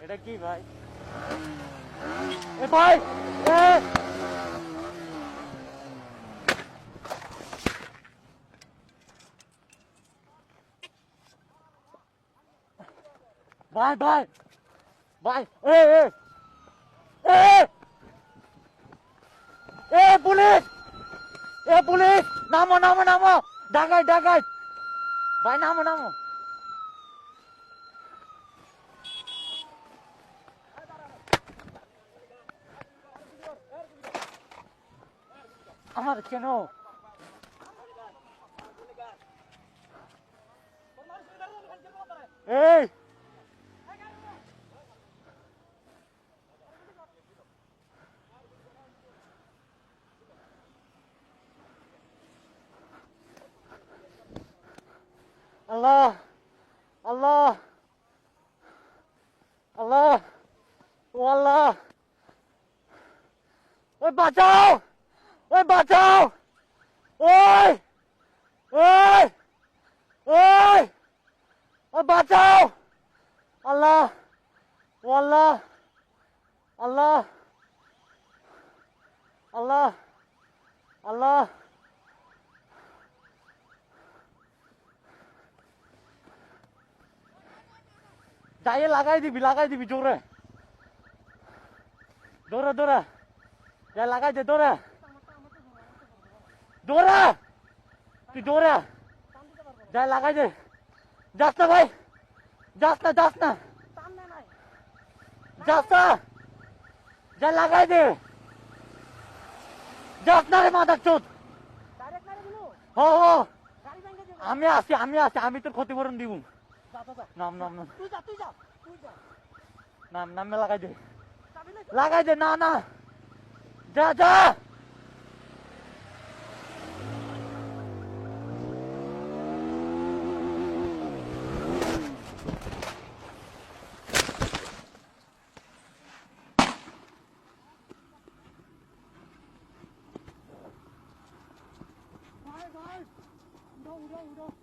এটা কি ভাই? এ ভাই এ ভাই ভাই ভাই এ পুলিশ পুলিশ নামো নামো নামো ডাকাই ডাকাই ভাই নামো নামো আমার কেন এই আল্লাহ আল্লাহ আল্লাহ ও আল্লাহ ওই বাঁচাও ওই বাঁচাও ওই ওই ওই ওই বাঁচাও আল্লাহ ও আল্লাহ আল্লাহ আল্লাহ আল্লাহ যাইয়ে লাগাই দিবি জোরে দৌড়া দৌড়া যা লাগাই দে দৌড়া দৌড়া তুই দৌড়া যা লাগাই দে যাস না ভাই যাস না যাস না যাস না যা লাগাই দে যাস না রে মাদার চোদ হ আমি আছি আমি তোর ক্ষতিপূরণ দিব নাম নাম নাম নাম নামে লাগাই দে না না যা যা ভাই ভাই উড়ো উড়ো উড়ো